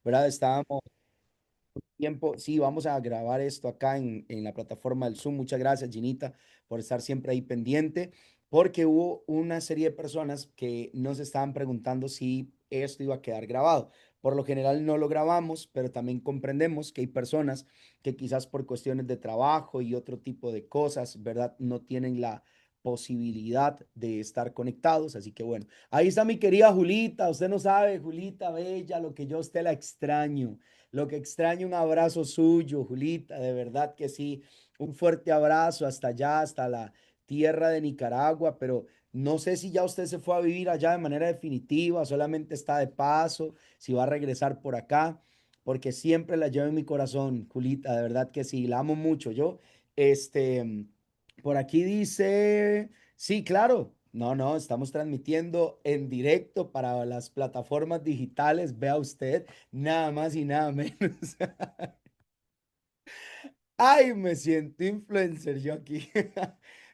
¿verdad? Estábamos tiempo, sí, vamos a grabar esto acá en la plataforma del Zoom. Muchas gracias, Ginita, por estar siempre ahí pendiente, porque hubo una serie de personas que nos estaban preguntando si esto iba a quedar grabado. Por lo general no lo grabamos, pero también comprendemos que hay personas que quizás por cuestiones de trabajo y otro tipo de cosas, ¿verdad? No tienen la posibilidad de estar conectados. Así que bueno, ahí está mi querida Julita. Usted no sabe, Julita Bella, lo que yo a usted la extraño. Lo que extraño un abrazo suyo, Julita, de verdad que sí. Un fuerte abrazo hasta allá, hasta la tierra de Nicaragua, pero no sé si ya usted se fue a vivir allá de manera definitiva, solamente está de paso, si va a regresar por acá, porque siempre la llevo en mi corazón, Julita, de verdad que sí, la amo mucho. Yo, este, por aquí dice, sí, claro. No, no, estamos transmitiendo en directo para las plataformas digitales. Vea usted, nada más y nada menos. Ay, me siento influencer yo aquí.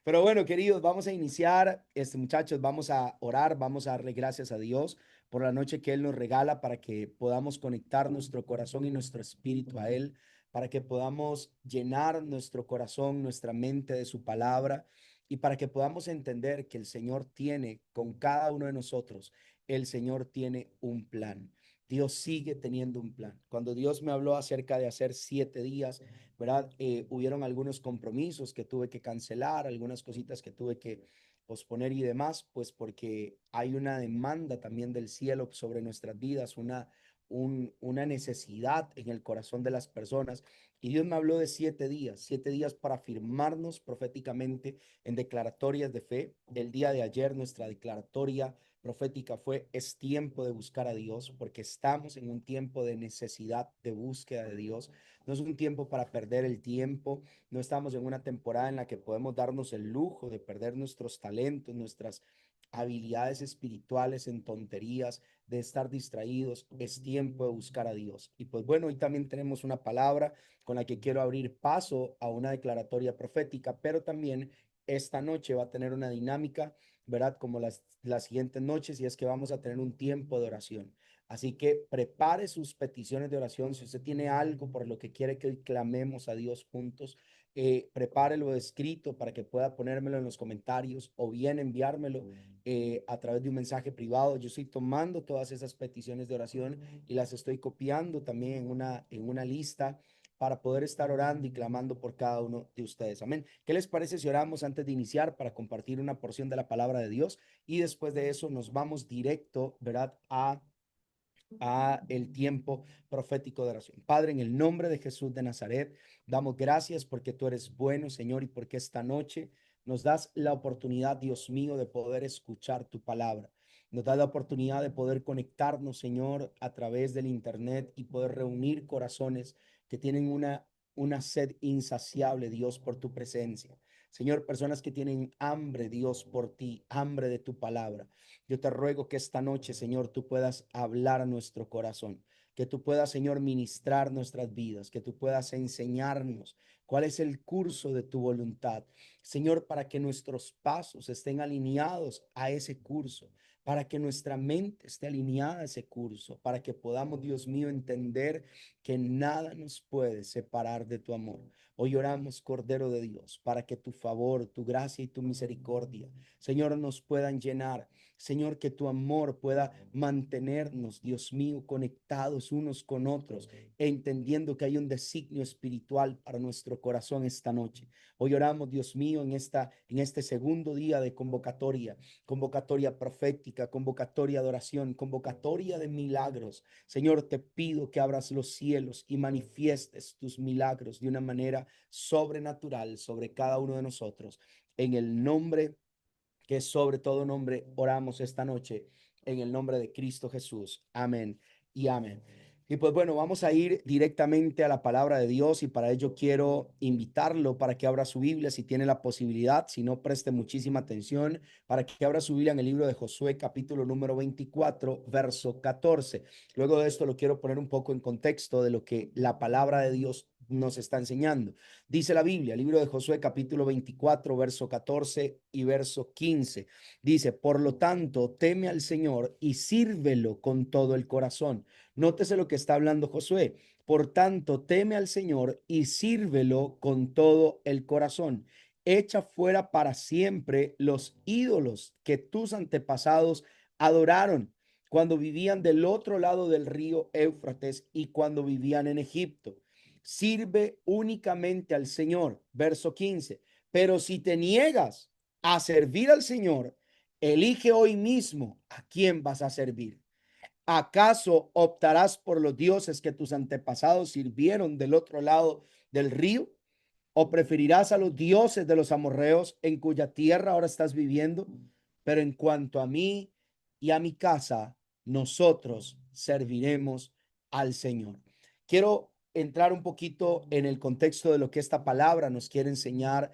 Pero bueno, queridos, vamos a iniciar. Muchachos, vamos a orar, vamos a darle gracias a Dios por la noche que Él nos regala para que podamos conectar nuestro corazón y nuestro espíritu a Él, para que podamos llenar nuestro corazón, nuestra mente de su palabra y para que podamos entender que el Señor tiene con cada uno de nosotros, el Señor tiene un plan. Dios sigue teniendo un plan. Cuando Dios me habló acerca de hacer 7 días, ¿verdad? Hubieron algunos compromisos que tuve que cancelar, algunas cositas que tuve que posponer y demás, pues porque hay una demanda también del cielo sobre nuestras vidas, una necesidad en el corazón de las personas. Y Dios me habló de 7 días para afirmarnos proféticamente en declaratorias de fe. El día de ayer nuestra declaratoria profética fue: es tiempo de buscar a Dios, porque estamos en un tiempo de necesidad de búsqueda de Dios. No es un tiempo para perder el tiempo, no estamos en una temporada en la que podemos darnos el lujo de perder nuestros talentos, nuestras habilidades espirituales en tonterías, de estar distraídos. Es tiempo de buscar a Dios. Y pues bueno, hoy también tenemos una palabra con la que quiero abrir paso a una declaratoria profética, pero también esta noche va a tener una dinámica, ¿verdad? Como las siguientes noches, y es que vamos a tener un tiempo de oración. Así que prepare sus peticiones de oración. Si usted tiene algo por lo que quiere que hoy clamemos a Dios juntos, prepárelo escrito para que pueda ponérmelo en los comentarios o bien enviármelo a través de un mensaje privado. Yo estoy tomando todas esas peticiones de oración y las estoy copiando también en una lista para poder estar orando y clamando por cada uno de ustedes. Amén. ¿Qué les parece si oramos antes de iniciar para compartir una porción de la palabra de Dios? Y después de eso nos vamos directo, ¿verdad? A el tiempo profético de oración. Padre, en el nombre de Jesús de Nazaret, damos gracias porque tú eres bueno, Señor, y porque esta noche nos das la oportunidad, Dios mío, de poder escuchar tu palabra. Nos das la oportunidad de poder conectarnos, Señor, a través del internet y poder reunir corazones que tienen una sed insaciable, Dios, por tu presencia. Señor, personas que tienen hambre, Dios, por ti, hambre de tu palabra. Yo te ruego que esta noche, Señor, tú puedas hablar a nuestro corazón, que tú puedas, Señor, ministrar nuestras vidas, que tú puedas enseñarnos cuál es el curso de tu voluntad, Señor, para que nuestros pasos estén alineados a ese curso, para que nuestra mente esté alineada a ese curso, para que podamos, Dios mío, entender que nada nos puede separar de tu amor. Hoy oramos, Cordero de Dios, para que tu favor, tu gracia y tu misericordia, Señor, nos puedan llenar. Señor, que tu amor pueda mantenernos, Dios mío, conectados unos con otros, entendiendo que hay un designio espiritual para nuestro corazón esta noche. Hoy oramos, Dios mío, en este segundo día de convocatoria, convocatoria profética, convocatoria de oración, convocatoria de milagros. Señor, te pido que abras los cielos y manifiestes tus milagros de una manera sobrenatural sobre cada uno de nosotros. En el nombre que sobre todo nombre oramos esta noche en el nombre de Cristo Jesús. Amén y amén. Y pues bueno, vamos a ir directamente a la palabra de Dios y para ello quiero invitarlo para que abra su Biblia si tiene la posibilidad, si no preste muchísima atención, para que abra su Biblia en el libro de Josué capítulo número 24, verso 14. Luego de esto lo quiero poner un poco en contexto de lo que la palabra de Dios nos está enseñando. Dice la Biblia, libro de Josué capítulo 24, verso 14 y verso 15. Dice, por lo tanto, teme al Señor y sírvelo con todo el corazón. Nótese lo que está hablando Josué. Por tanto, teme al Señor y sírvelo con todo el corazón. Echa fuera para siempre los ídolos que tus antepasados adoraron cuando vivían del otro lado del río Éufrates y cuando vivían en Egipto. Sirve únicamente al Señor. Verso 15. Pero si te niegas a servir al Señor, elige hoy mismo a quién vas a servir. ¿Acaso optarás por los dioses que tus antepasados sirvieron del otro lado del río? ¿O preferirás a los dioses de los amorreos en cuya tierra ahora estás viviendo? Pero en cuanto a mí y a mi casa, nosotros serviremos al Señor. Quiero entrar un poquito en el contexto de lo que esta palabra nos quiere enseñar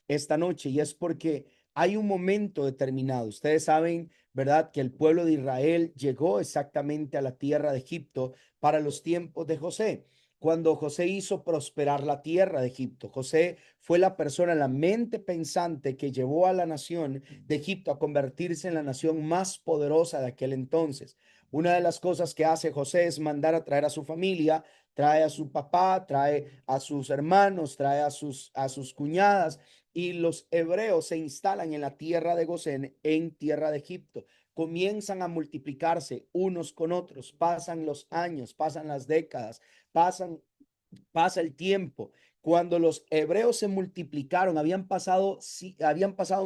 esta noche, y es porque hay un momento determinado. Ustedes saben, ¿verdad?, que el pueblo de Israel llegó exactamente a la tierra de Egipto para los tiempos de José, cuando José hizo prosperar la tierra de Egipto. José fue la persona, la mente pensante que llevó a la nación de Egipto a convertirse en la nación más poderosa de aquel entonces. Una de las cosas que hace José es mandar a traer a su familia, trae a su papá, trae a sus hermanos, trae a sus cuñadas, y los hebreos se instalan en la tierra de Gosén, en tierra de Egipto. Comienzan a multiplicarse unos con otros, pasan los años, pasan las décadas, pasan pasa el tiempo. Cuando los hebreos se multiplicaron, habían pasado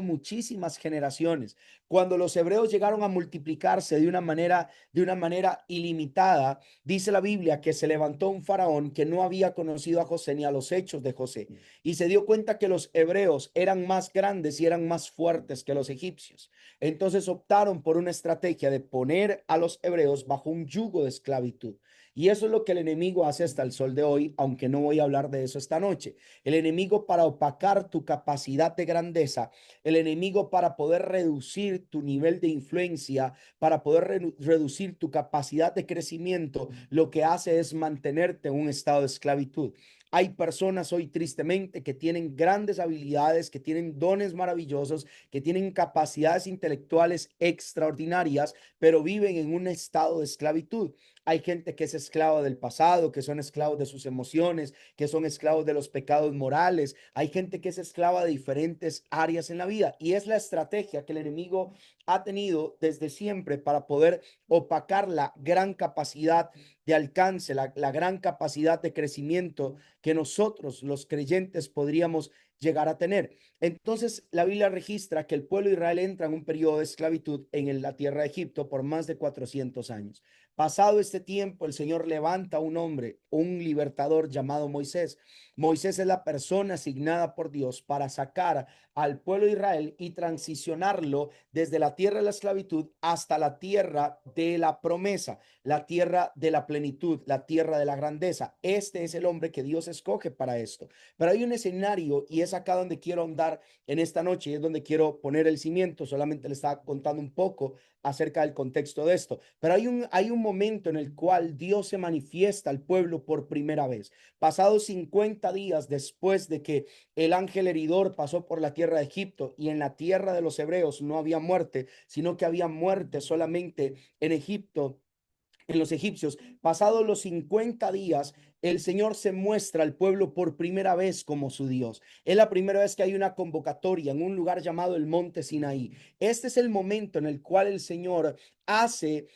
muchísimas generaciones. Cuando los hebreos llegaron a multiplicarse de una manera ilimitada, dice la Biblia que se levantó un faraón que no había conocido a José ni a los hechos de José, y se dio cuenta que los hebreos eran más grandes y eran más fuertes que los egipcios. Entonces optaron por una estrategia de poner a los hebreos bajo un yugo de esclavitud. Y eso es lo que el enemigo hace hasta el sol de hoy, aunque no voy a hablar de eso esta noche. El enemigo, para opacar tu capacidad de grandeza, el enemigo, para poder reducir tu nivel de influencia, para poder reducir tu capacidad de crecimiento, lo que hace es mantenerte en un estado de esclavitud. Hay personas hoy tristemente que tienen grandes habilidades, que tienen dones maravillosos, que tienen capacidades intelectuales extraordinarias, pero viven en un estado de esclavitud. Hay gente que es esclava del pasado, que son esclavos de sus emociones, que son esclavos de los pecados morales. Hay gente que es esclava de diferentes áreas en la vida, y es la estrategia que el enemigo ha tenido desde siempre para poder opacar la gran capacidad de alcance, la gran capacidad de crecimiento que nosotros los creyentes podríamos llegar a tener. Entonces, la Biblia registra que el pueblo de Israel entra en un periodo de esclavitud en la tierra de Egipto por más de 400 años. Pasado este tiempo, el Señor levanta a un hombre, un libertador llamado Moisés. Moisés es la persona asignada por Dios para sacar al pueblo de Israel y transicionarlo desde la tierra de la esclavitud hasta la tierra de la promesa, la tierra de la plenitud, la tierra de la grandeza. Este es el hombre que Dios escoge para esto. Pero hay un escenario, y es acá donde quiero andar en esta noche, y es donde quiero poner el cimiento. Solamente le estaba contando un poco acerca del contexto de esto, pero hay un momento en el cual Dios se manifiesta al pueblo por primera vez. Pasados 50 días después de que el ángel heridor pasó por la tierra de Egipto, y en la tierra de los hebreos no había muerte, sino que había muerte solamente en Egipto, en los egipcios. Pasados los 50 días, el Señor se muestra al pueblo por primera vez como su Dios. Es la primera vez que hay una convocatoria en un lugar llamado el Monte Sinaí. Este es el momento en el cual el Señor hace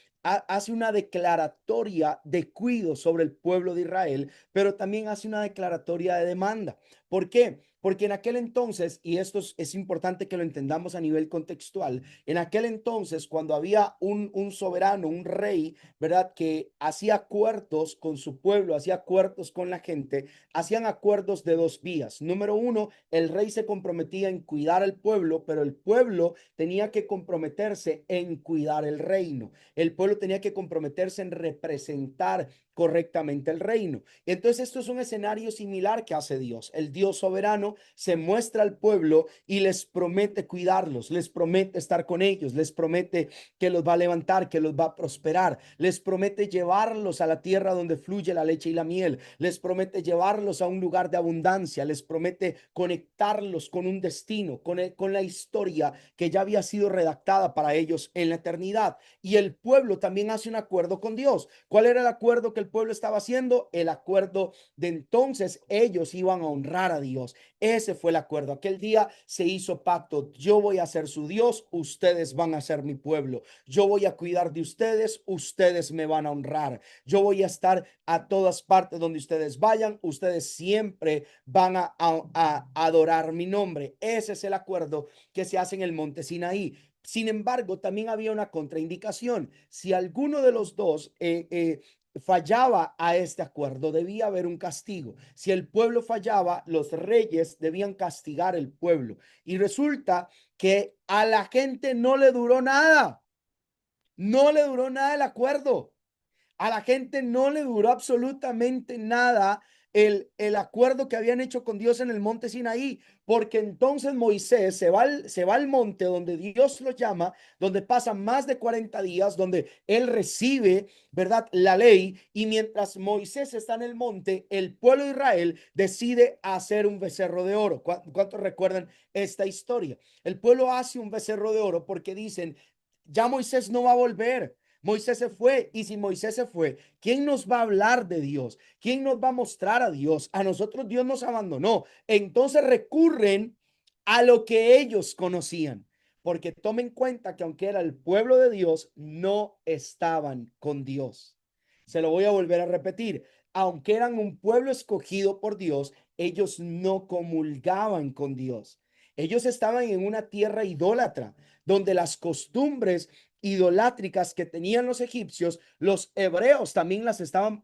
una declaratoria de cuidado sobre el pueblo de Israel, pero también hace una declaratoria de demanda. ¿Por qué? Porque en aquel entonces, y esto es importante que lo entendamos a nivel contextual, en aquel entonces, cuando había un soberano, un rey, ¿verdad?, que hacía acuerdos con su pueblo, hacía acuerdos con la gente, hacían acuerdos de dos vías. Número uno, el rey se comprometía en cuidar al pueblo, pero el pueblo tenía que comprometerse en cuidar el reino. El pueblo tenía que comprometerse en representar correctamente el reino. Entonces, esto es un escenario similar que hace Dios. El Dios soberano Señor se muestra al pueblo y les promete cuidarlos, les promete estar con ellos, les promete que los va a levantar, que los va a prosperar, les promete llevarlos a la tierra donde fluye la leche y la miel, les promete llevarlos a un lugar de abundancia, les promete conectarlos con un destino, con la historia que ya había sido redactada para ellos en la eternidad. Y el pueblo también hace un acuerdo con Dios. ¿Cuál era el acuerdo que el pueblo estaba haciendo? El acuerdo de entonces ellos iban a honrar a Dios. Ese fue el acuerdo. Aquel día se hizo pacto. Yo voy a ser su Dios, ustedes van a ser mi pueblo. Yo voy a cuidar de ustedes, ustedes me van a honrar. Yo voy a estar a todas partes donde ustedes vayan, ustedes siempre van a adorar mi nombre. Ese es el acuerdo que se hace en el monte Sinaí. Sin embargo, también había una contraindicación. Si alguno de los dos fallaba a este acuerdo, debía haber un castigo. Si el pueblo fallaba, los reyes debían castigar el pueblo. Y resulta que a la gente no le duró nada. No le duró nada el acuerdo. A la gente no le duró absolutamente nada el acuerdo que habían hecho con Dios en el monte Sinaí, porque entonces Moisés se va al monte donde Dios lo llama, donde pasan más de 40 días, donde él recibe, ¿verdad?, la ley, y mientras Moisés está en el monte, el pueblo de Israel decide hacer un becerro de oro. ¿Cuántos recuerdan esta historia? El pueblo hace un becerro de oro porque dicen, ya Moisés no va a volver. Moisés se fue, y si Moisés se fue, ¿quién nos va a hablar de Dios? ¿Quién nos va a mostrar a Dios? A nosotros Dios nos abandonó. Entonces recurren a lo que ellos conocían, porque tomen en cuenta que aunque era el pueblo de Dios, no estaban con Dios. Se lo voy a volver a repetir. Aunque eran un pueblo escogido por Dios, ellos no comulgaban con Dios. Ellos estaban en una tierra idólatra, donde las costumbres idolátricas que tenían los egipcios, los hebreos también las estaban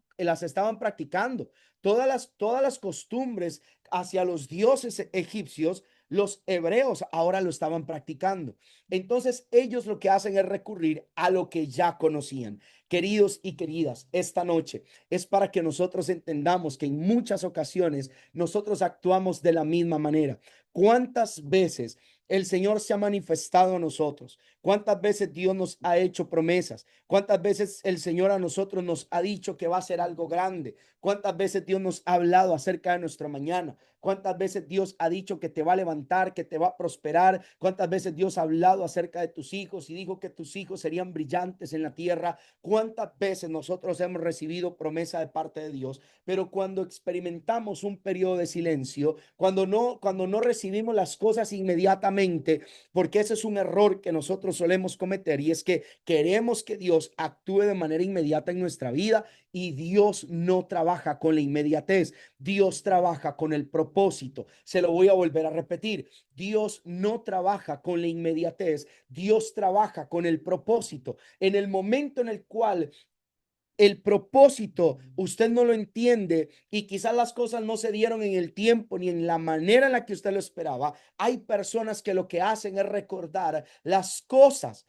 practicando. Todas las costumbres hacia los dioses egipcios, los hebreos ahora lo estaban practicando. Entonces ellos lo que hacen es recurrir a lo que ya conocían. Queridos y queridas, esta noche es para que nosotros entendamos que en muchas ocasiones nosotros actuamos de la misma manera. ¿Cuántas veces el Señor se ha manifestado a nosotros? ¿Cuántas veces Dios nos ha hecho promesas? ¿Cuántas veces el Señor a nosotros nos ha dicho que va a ser algo grande? ¿Cuántas veces Dios nos ha hablado acerca de nuestra mañana? ¿Cuántas veces Dios ha dicho que te va a levantar, que te va a prosperar? ¿Cuántas veces Dios ha hablado acerca de tus hijos y dijo que tus hijos serían brillantes en la tierra? ¿Cuántas veces nosotros hemos recibido promesa de parte de Dios? Pero cuando experimentamos un periodo de silencio, cuando no recibimos las cosas inmediatamente, porque ese es un error que nosotros solemos cometer, y es que queremos que Dios actúe de manera inmediata en nuestra vida, y Dios no trabaja con la inmediatez. Dios trabaja con el propósito. Se lo voy a volver a repetir. Dios no trabaja con la inmediatez. Dios trabaja con el propósito. En el momento en el cual el propósito usted no lo entiende, y quizás las cosas no se dieron en el tiempo ni en la manera en la que usted lo esperaba, hay personas que lo que hacen es recordar las cosas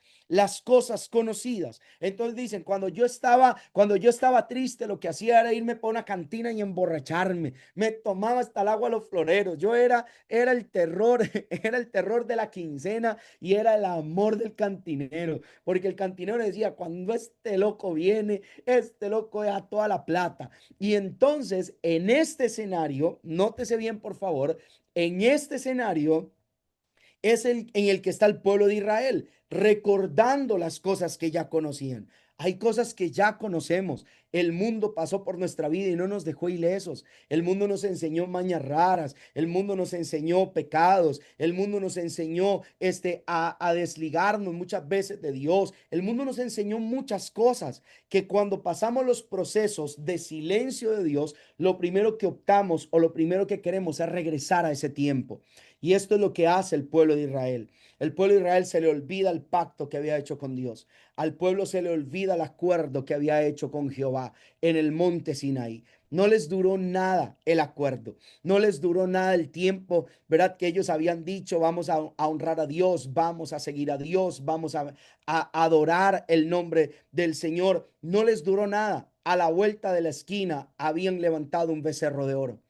conocidas. Entonces dicen, cuando yo estaba triste, lo que hacía era irme por una cantina y emborracharme. Me tomaba hasta el agua a los floreros. Era el terror, era el terror de la quincena, y era el amor del cantinero, porque el cantinero decía, cuando este loco viene, este loco es a toda la plata. Y entonces, en este escenario, nótese bien, por favor, en este escenario es en el que está el pueblo de Israel, recordando las cosas que ya conocían. Hay cosas que ya conocemos. El mundo pasó por nuestra vida y no nos dejó ilesos. El mundo nos enseñó mañas raras. El mundo nos enseñó pecados. El mundo nos enseñó a desligarnos muchas veces de Dios. El mundo nos enseñó muchas cosas que cuando pasamos los procesos de silencio de Dios, lo primero que optamos o lo primero que queremos es regresar a ese tiempo. Y esto es lo que hace el pueblo de Israel. El pueblo de Israel se le olvida el pacto que había hecho con Dios. Al pueblo se le olvida el acuerdo que había hecho con Jehová en el monte Sinaí. No les duró nada el acuerdo, no les duró nada el tiempo, ¿verdad? Que ellos habían dicho, vamos a honrar a Dios, vamos a seguir a Dios, vamos a adorar el nombre del Señor. No les duró nada. A la vuelta de la esquina habían levantado un becerro de oro.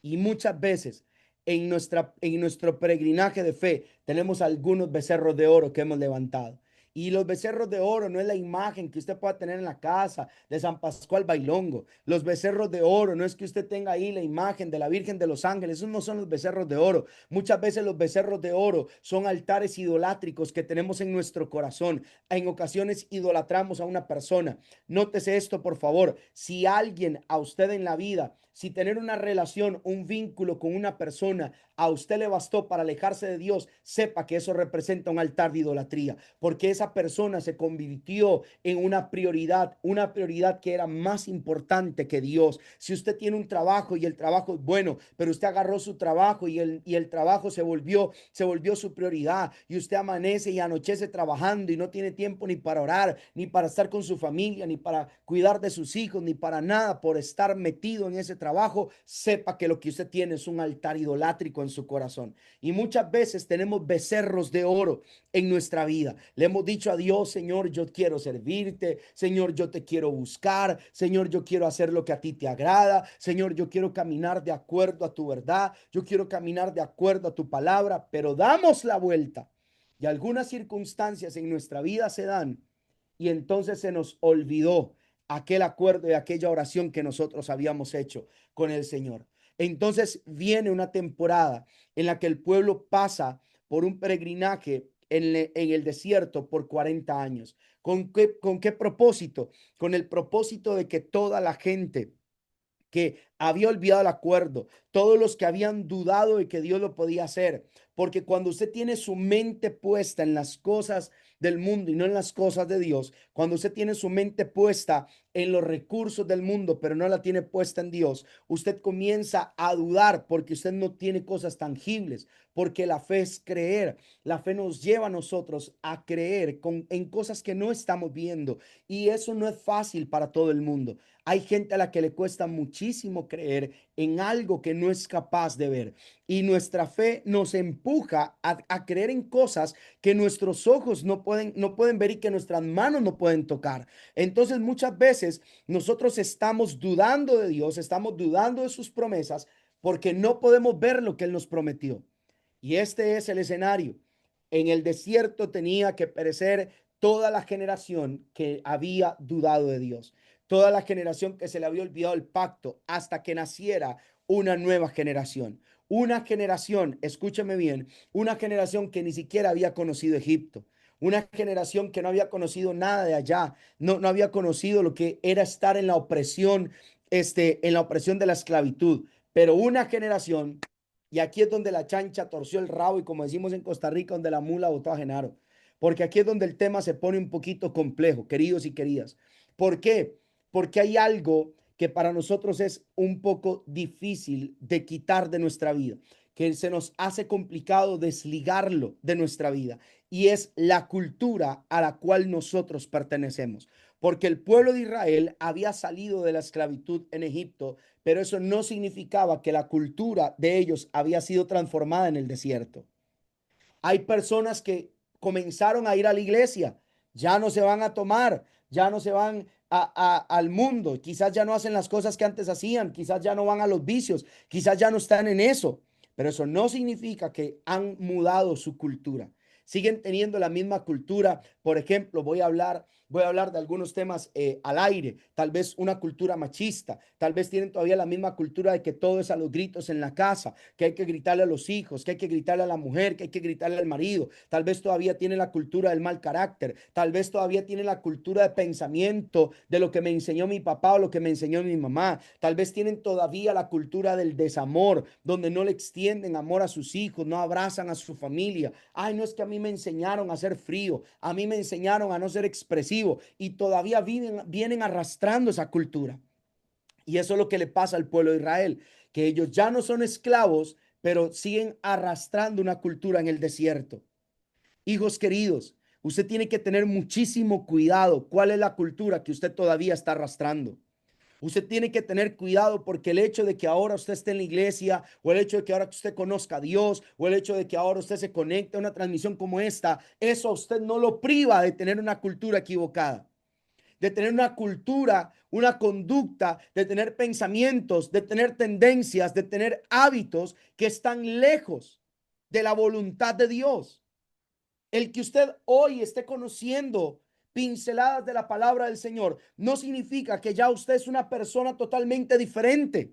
Y muchas veces en nuestro peregrinaje de fe, tenemos algunos becerros de oro que hemos levantado. Y los becerros de oro no es la imagen que usted pueda tener en la casa de San Pascual Bailongo. Los becerros de oro no es que usted tenga ahí la imagen de la Virgen de los Ángeles. Esos no son los becerros de oro. Muchas veces los becerros de oro son altares idolátricos que tenemos en nuestro corazón. En ocasiones idolatramos a una persona. Nótese esto, por favor. Si alguien a usted en la vida, si tener una relación, un vínculo con una persona, a usted le bastó para alejarse de Dios, sepa que eso representa un altar de idolatría, porque esa persona se convirtió en una prioridad que era más importante que Dios. Si usted tiene un trabajo y el trabajo es bueno, pero usted agarró su trabajo y el trabajo se volvió su prioridad, y usted amanece y anochece trabajando y no tiene tiempo ni para orar, ni para estar con su familia, ni para cuidar de sus hijos, ni para nada por estar metido en ese trabajo, sepa que lo que usted tiene es un altar idolátrico en su corazón. Y muchas veces tenemos becerros de oro en nuestra vida. Le hemos dicho a Dios: Señor, yo quiero servirte, Señor, yo te quiero buscar, Señor, yo quiero hacer lo que a ti te agrada, Señor, yo quiero caminar de acuerdo a tu verdad, yo quiero caminar de acuerdo a tu palabra, pero damos la vuelta y algunas circunstancias en nuestra vida se dan y entonces se nos olvidó aquel acuerdo y aquella oración que nosotros habíamos hecho con el Señor. Entonces viene una temporada en la que el pueblo pasa por un peregrinaje en el desierto por 40 años. Con qué propósito? Con el propósito de que toda la gente que había olvidado el acuerdo, todos los que habían dudado de que Dios lo podía hacer, porque cuando usted tiene su mente puesta en las cosas del mundo y no en las cosas de Dios, cuando usted tiene su mente puesta en los recursos del mundo, pero no la tiene puesta en Dios, usted comienza a dudar porque usted no tiene cosas tangibles, porque la fe es creer. La fe nos lleva a nosotros a creer en cosas que no estamos viendo, y eso no es fácil para todo el mundo. Hay gente a la que le cuesta muchísimo creer en algo que no es capaz de ver. Y nuestra fe nos empuja a creer en cosas que nuestros ojos no pueden ver y que nuestras manos no pueden tocar. Entonces muchas veces nosotros estamos dudando de Dios, estamos dudando de sus promesas porque no podemos ver lo que Él nos prometió. Y este es el escenario. En el desierto tenía que perecer toda la generación que había dudado de Dios, toda la generación que se le había olvidado el pacto, hasta que naciera una nueva generación. Una generación, escúcheme bien, una generación que ni siquiera había conocido Egipto, una generación que no había conocido nada de allá, no había conocido lo que era estar en la opresión, en la opresión de la esclavitud, pero una generación, y aquí es donde la chancha torció el rabo, y como decimos en Costa Rica, donde la mula botó a Genaro, porque aquí es donde el tema se pone un poquito complejo, queridos y queridas. ¿Por qué? Porque hay algo que para nosotros es un poco difícil de quitar de nuestra vida, que se nos hace complicado desligarlo de nuestra vida, y es la cultura a la cual nosotros pertenecemos. Porque el pueblo de Israel había salido de la esclavitud en Egipto, pero eso no significaba que la cultura de ellos había sido transformada en el desierto. Hay personas que comenzaron a ir a la iglesia, ya no se van a tomar, ya no se van al mundo, quizás ya no hacen las cosas que antes hacían, quizás ya no van a los vicios, quizás ya no están en eso, pero eso no significa que han mudado su cultura. Siguen teniendo la misma cultura. Por ejemplo, voy a hablar de algunos temas al aire. Tal vez una cultura machista. Tal vez tienen todavía la misma cultura de que todo es a los gritos en la casa, que hay que gritarle a los hijos, que hay que gritarle a la mujer, que hay que gritarle al marido. Tal vez todavía tiene la cultura del mal carácter. Tal vez todavía tiene la cultura de pensamiento de lo que me enseñó mi papá o lo que me enseñó mi mamá. Tal vez tienen todavía la cultura del desamor, donde no le extienden amor a sus hijos, no abrazan a su familia. Ay, no, es que a mí me enseñaron a ser frío, a mí me enseñaron a no ser expresivo, y todavía vienen arrastrando esa cultura. Y eso es lo que le pasa al pueblo de Israel, que ellos ya no son esclavos, pero siguen arrastrando una cultura en el desierto. Hijos queridos, usted tiene que tener muchísimo cuidado. ¿Cuál es la cultura que usted todavía está arrastrando? Usted tiene que tener cuidado, porque el hecho de que ahora usted esté en la iglesia, o el hecho de que ahora usted conozca a Dios, o el hecho de que ahora usted se conecte a una transmisión como esta, eso a usted no lo priva de tener una cultura equivocada. de tener una cultura, una conducta, de tener pensamientos, de tener tendencias, de tener hábitos que están lejos de la voluntad de Dios. El que usted hoy esté conociendo pinceladas de la palabra del Señor no significa que ya usted es una persona totalmente diferente,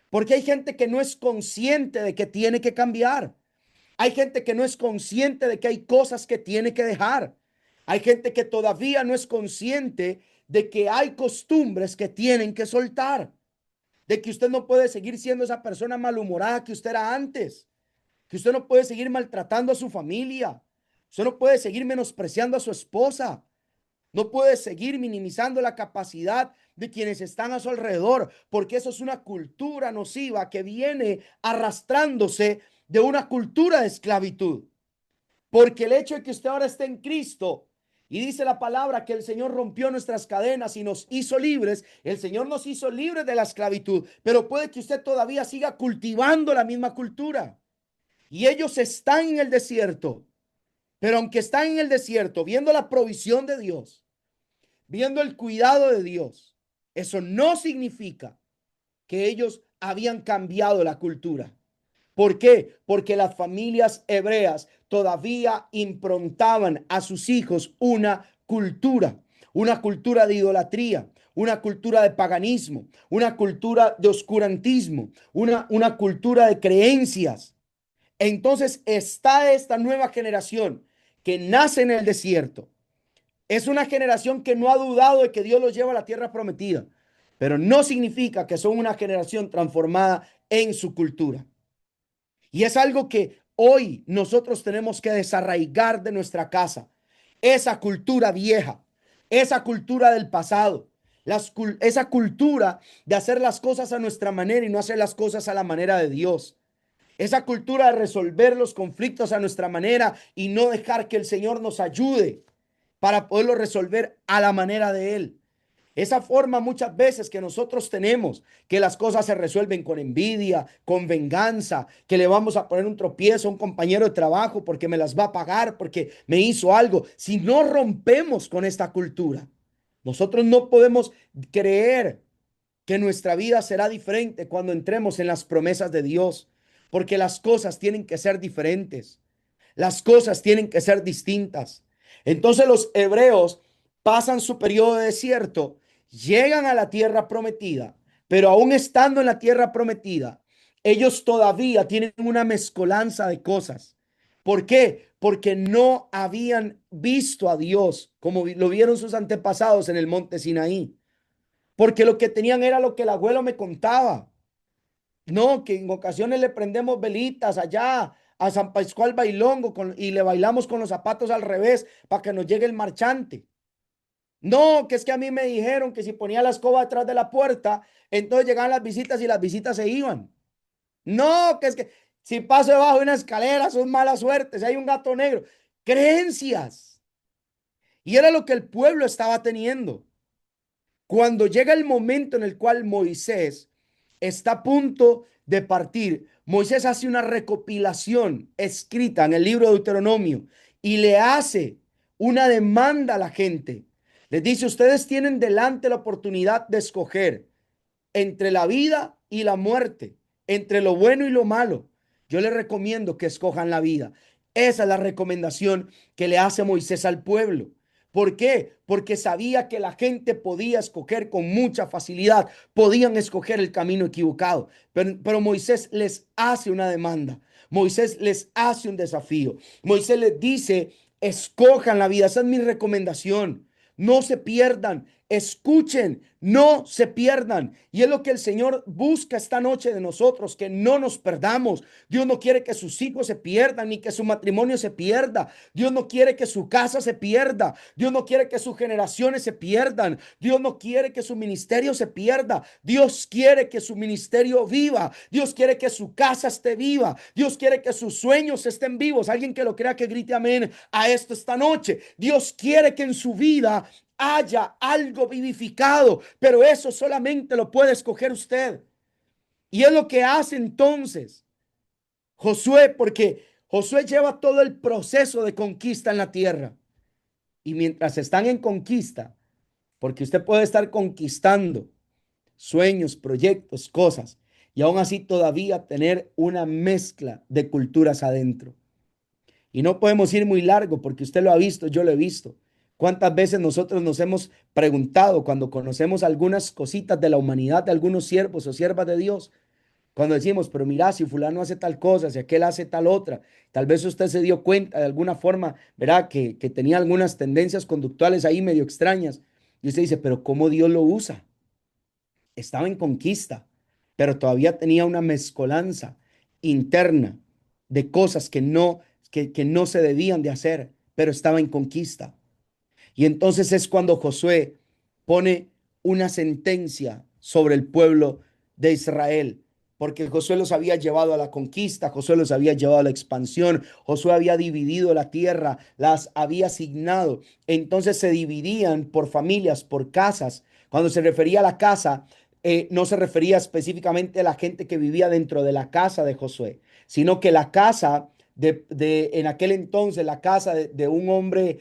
porque hay gente que no es consciente de que tiene que cambiar. Hay gente que no es consciente de que hay cosas que tiene que dejar. Hay gente que todavía no es consciente de que hay costumbres que tienen que soltar, de que usted no puede seguir siendo esa persona malhumorada que usted era antes, que usted no puede seguir maltratando a su familia, usted no puede seguir menospreciando a su esposa, no puede seguir minimizando la capacidad de quienes están a su alrededor, porque eso es una cultura nociva que viene arrastrándose de una cultura de esclavitud. Porque el hecho de que usted ahora esté en Cristo y dice la palabra que el Señor rompió nuestras cadenas y nos hizo libres, el Señor nos hizo libres de la esclavitud, pero puede que usted todavía siga cultivando la misma cultura. Y ellos están en el desierto, pero aunque están en el desierto, viendo la provisión de Dios, viendo el cuidado de Dios, eso no significa que ellos habían cambiado la cultura. ¿Por qué? Porque las familias hebreas todavía improntaban a sus hijos una cultura de idolatría, una cultura de paganismo, una cultura de oscurantismo, una cultura de creencias. Entonces está esta nueva generación que nace en el desierto. Es una generación que no ha dudado de que Dios los lleva a la tierra prometida, pero no significa que son una generación transformada en su cultura. Y es algo que hoy nosotros tenemos que desarraigar de nuestra casa. Esa cultura vieja, esa cultura del pasado, esa cultura de hacer las cosas a nuestra manera y no hacer las cosas a la manera de Dios. Esa cultura de resolver los conflictos a nuestra manera y no dejar que el Señor nos ayude para poderlo resolver a la manera de Él. Esa forma muchas veces que nosotros tenemos, que las cosas se resuelven con envidia, con venganza, que le vamos a poner un tropiezo a un compañero de trabajo porque me las va a pagar, porque me hizo algo. Si no rompemos con esta cultura, nosotros no podemos creer que nuestra vida será diferente cuando entremos en las promesas de Dios, porque las cosas tienen que ser diferentes. Las cosas tienen que ser distintas. Entonces los hebreos pasan su periodo de desierto, llegan a la tierra prometida, pero aún estando en la tierra prometida, ellos todavía tienen una mezcolanza de cosas. ¿Por qué? Porque no habían visto a Dios como lo vieron sus antepasados en el monte Sinaí. Porque lo que tenían era lo que el abuelo me contaba. No, que en ocasiones le prendemos velitas allá a San Pascual Bailongo y le bailamos con los zapatos al revés para que nos llegue el marchante. No, que es que a mí me dijeron que si ponía la escoba detrás de la puerta, entonces llegaban las visitas y las visitas se iban. No, que es que si paso debajo de una escalera son mala suerte, si hay un gato negro. Creencias. Y era lo que el pueblo estaba teniendo. Cuando llega el momento en el cual Moisés está a punto de partir, Moisés hace una recopilación escrita en el libro de Deuteronomio y le hace una demanda a la gente. Les dice, ustedes tienen delante la oportunidad de escoger entre la vida y la muerte, entre lo bueno y lo malo. Yo les recomiendo que escojan la vida. Esa es la recomendación que le hace Moisés al pueblo. ¿Por qué? Porque sabía que la gente podía escoger con mucha facilidad, podían escoger el camino equivocado, pero Moisés les hace una demanda. Moisés les hace un desafío. Moisés les dice, escojan la vida. Esa es mi recomendación. No se pierdan, escuchen, no se pierdan. Y es lo que el Señor busca esta noche de nosotros, que no nos perdamos. Dios no quiere que sus hijos se pierdan, ni que su matrimonio se pierda. Dios no quiere que su casa se pierda. Dios no quiere que sus generaciones se pierdan. Dios no quiere que su ministerio se pierda. Dios quiere que su ministerio viva. Dios quiere que su casa esté viva. Dios quiere que sus sueños estén vivos. Alguien que lo crea, que grite amén a esto esta noche. Dios quiere que en su vida haya algo vivificado, pero eso solamente lo puede escoger usted. Y es lo que hace entonces Josué, porque Josué lleva todo el proceso de conquista en la tierra. Y mientras están en conquista, porque usted puede estar conquistando sueños, proyectos, cosas, y aún así todavía tener una mezcla de culturas adentro. Y no podemos ir muy largo porque usted lo ha visto, yo lo he visto. ¿Cuántas veces nosotros nos hemos preguntado cuando conocemos algunas cositas de la humanidad de algunos siervos o siervas de Dios? Cuando decimos, pero mira, si fulano hace tal cosa, si aquel hace tal otra, tal vez usted se dio cuenta de alguna forma, ¿verdad? Que tenía algunas tendencias conductuales ahí medio extrañas. Y usted dice, pero ¿cómo Dios lo usa? Estaba en conquista, pero todavía tenía una mezcolanza interna de cosas que no se debían de hacer, pero estaba en conquista. Y entonces es cuando Josué pone una sentencia sobre el pueblo de Israel, porque Josué los había llevado a la conquista, Josué los había llevado a la expansión, Josué había dividido la tierra, las había asignado. Entonces se dividían por familias, por casas. Cuando se refería a la casa, no se refería específicamente a la gente que vivía dentro de la casa de Josué, sino que la casa en aquel entonces, la casa de un hombre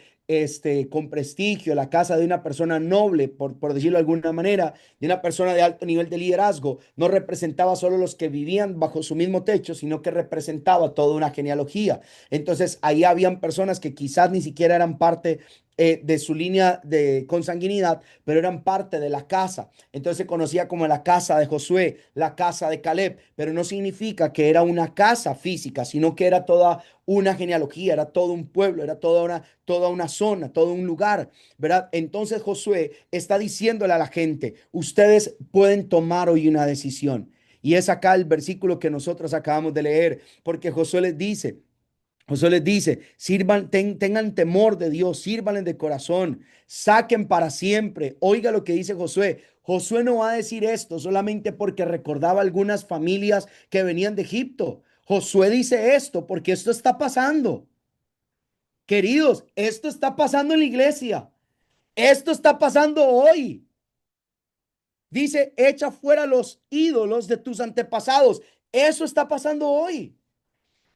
con prestigio, la casa de una persona noble, por decirlo de alguna manera, de una persona de alto nivel de liderazgo, no representaba solo los que vivían bajo su mismo techo, sino que representaba toda una genealogía. Entonces, ahí habían personas que quizás ni siquiera eran parte de su línea de consanguinidad, pero eran parte de la casa. Entonces se conocía como la casa de Josué, la casa de Caleb, pero no significa que era una casa física, sino que era toda una genealogía, era todo un pueblo, era toda una zona, todo un lugar, ¿verdad? Entonces Josué está diciéndole a la gente, ustedes pueden tomar hoy una decisión. Y es acá el versículo que nosotros acabamos de leer, porque Josué les dice, tengan temor de Dios, sírvanle de corazón, saquen para siempre. Oiga lo que dice Josué. Josué no va a decir esto solamente porque recordaba algunas familias que venían de Egipto. Josué dice esto porque esto está pasando. Queridos, esto está pasando en la iglesia. Esto está pasando hoy. Dice, echa fuera los ídolos de tus antepasados. Eso está pasando hoy.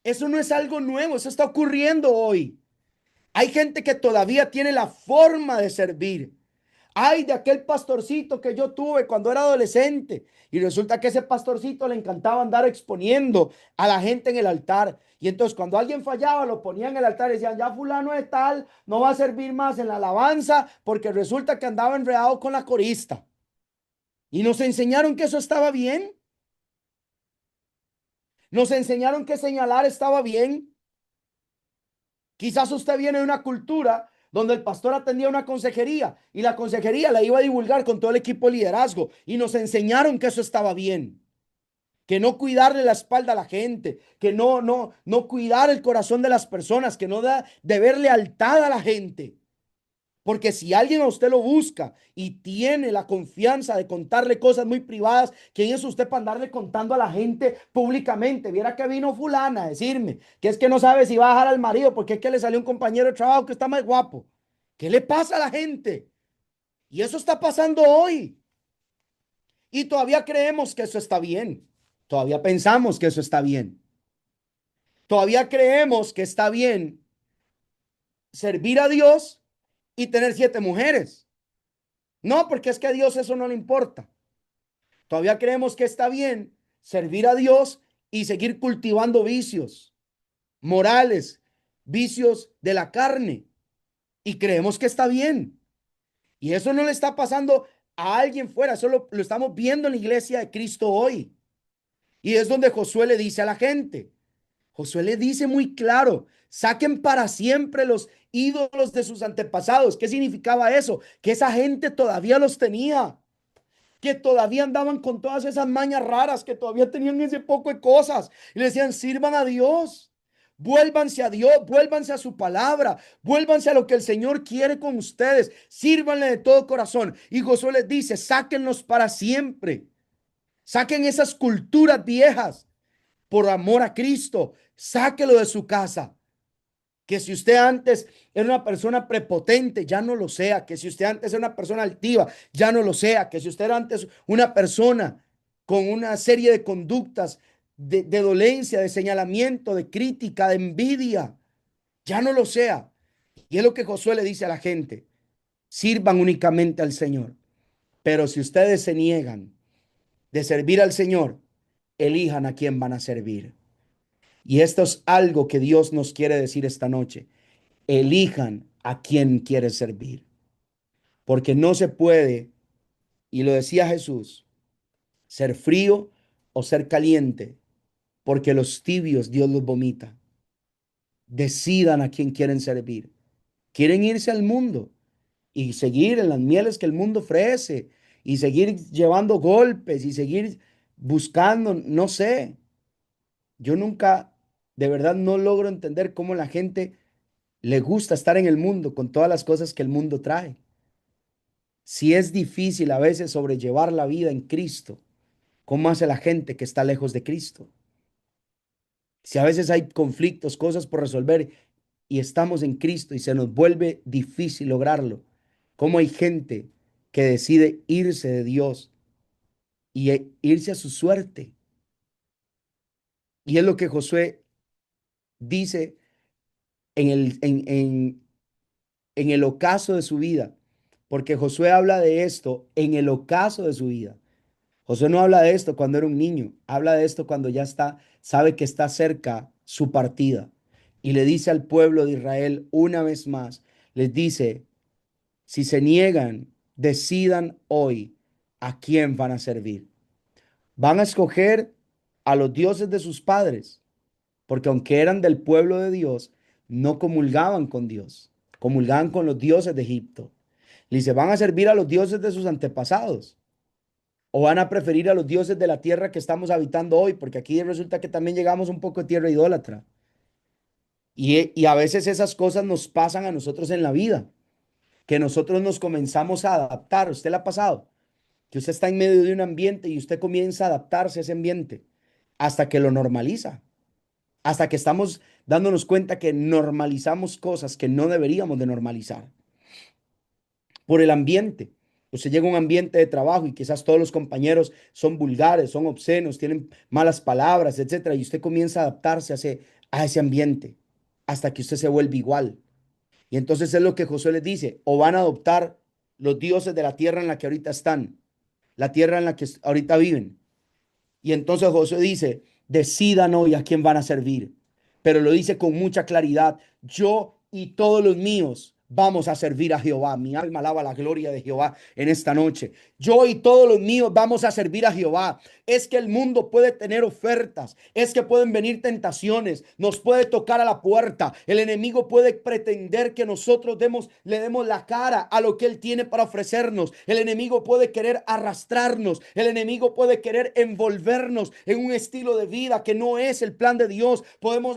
Eso no es algo nuevo, eso está ocurriendo hoy. Hay gente que todavía tiene la forma de servir. Ay, de aquel pastorcito que yo tuve cuando era adolescente. Y resulta que ese pastorcito le encantaba andar exponiendo a la gente en el altar. Y entonces cuando alguien fallaba, lo ponían en el altar y decían, ya fulano de tal, no va a servir más en la alabanza porque resulta que andaba enredado con la corista. Y nos enseñaron que eso estaba bien. Nos enseñaron que señalar estaba bien. Quizás usted viene de una cultura donde el pastor atendía una consejería y la consejería la iba a divulgar con todo el equipo de liderazgo y nos enseñaron que eso estaba bien, que no cuidarle la espalda a la gente, que no cuidar el corazón de las personas, que no deber lealtad a la gente. Porque si alguien a usted lo busca y tiene la confianza de contarle cosas muy privadas, ¿quién es usted para andarle contando a la gente públicamente? Viera que vino fulana a decirme que es que no sabe si va a dejar al marido porque es que le salió un compañero de trabajo que está más guapo. ¿Qué le pasa a la gente? Y eso está pasando hoy. Y todavía creemos que eso está bien. Todavía pensamos que eso está bien. Todavía creemos que está bien servir a Dios y tener 7 mujeres. No, porque es que a Dios eso no le importa. Todavía creemos que está bien servir a Dios y seguir cultivando vicios morales, vicios de la carne. Y creemos que está bien. Y eso no le está pasando a alguien fuera, eso lo estamos viendo en la iglesia de Cristo hoy. Y es donde Josué le dice a la gente, Josué le dice muy claro, saquen para siempre los ídolos de sus antepasados. ¿Qué significaba eso? Que esa gente todavía los tenía, que todavía andaban con todas esas mañas raras, que todavía tenían ese poco de cosas. Y le decían, sirvan a Dios, vuélvanse a Dios, vuélvanse a su palabra, vuélvanse a lo que el Señor quiere con ustedes, sírvanle de todo corazón. Y Josué les dice, sáquenlos para siempre, saquen esas culturas viejas por amor a Cristo, sáquelo de su casa. Que si usted antes era una persona prepotente, ya no lo sea. Que si usted antes era una persona altiva, ya no lo sea. Que si usted era antes una persona con una serie de conductas de dolencia, de señalamiento, de crítica, de envidia, ya no lo sea. Y es lo que Josué le dice a la gente. sirvan únicamente al Señor. Pero si ustedes se niegan de servir al Señor, elijan a quién van a servir. Y esto es algo que Dios nos quiere decir esta noche. Elijan a quién quiere servir. Porque no se puede, y lo decía Jesús, ser frío o ser caliente, porque los tibios Dios los vomita. Decidan a quién quieren servir. ¿Quieren irse al mundo y seguir en las mieles que el mundo ofrece y seguir llevando golpes y seguir buscando? No sé. Yo nunca, de verdad, no logro entender cómo la gente le gusta estar en el mundo con todas las cosas que el mundo trae. Si es difícil a veces sobrellevar la vida en Cristo, ¿cómo hace la gente que está lejos de Cristo? Si a veces hay conflictos, cosas por resolver y estamos en Cristo y se nos vuelve difícil lograrlo, ¿cómo hay gente que decide irse de Dios y irse a su suerte? Y es lo que Josué dice en el ocaso de su vida, porque Josué habla de esto en el ocaso de su vida. Josué no habla de esto cuando era un niño, habla de esto cuando ya está, sabe que está cerca su partida. Y le dice al pueblo de Israel una vez más, les dice, si se niegan, decidan hoy a quién van a servir. Van a escoger a los dioses de sus padres, porque aunque eran del pueblo de Dios, no comulgaban con Dios, comulgaban con los dioses de Egipto. Le dice, van a servir a los dioses de sus antepasados o van a preferir a los dioses de la tierra que estamos habitando hoy, porque aquí resulta que también llegamos un poco de tierra idólatra. Y a veces esas cosas nos pasan a nosotros en la vida, que nosotros nos comenzamos a adaptar. ¿Usted le ha pasado? Que usted está en medio de un ambiente y usted comienza a adaptarse a ese ambiente hasta que lo normaliza, hasta que estamos dándonos cuenta que normalizamos cosas que no deberíamos de normalizar por el ambiente. Usted llega a un ambiente de trabajo y quizás todos los compañeros son vulgares, son obscenos, tienen malas palabras, etcétera, y usted comienza a adaptarse a ese ambiente hasta que usted se vuelve igual. Y entonces es lo que Josué les dice, o van a adoptar los dioses de la tierra en la que ahorita están, la tierra en la que ahorita viven. Y entonces Josué dice, decidan hoy a quién van a servir. Pero lo dice con mucha claridad, yo y todos los míos vamos a servir a Jehová. Mi alma alaba la gloria de Jehová en esta noche. Yo y todos los míos vamos a servir a Jehová. Es que el mundo puede tener ofertas, es que pueden venir tentaciones, nos puede tocar a la puerta. El enemigo puede pretender que nosotros le demos la cara a lo que él tiene para ofrecernos. El enemigo puede querer arrastrarnos, el enemigo puede querer envolvernos en un estilo de vida que no es el plan de Dios.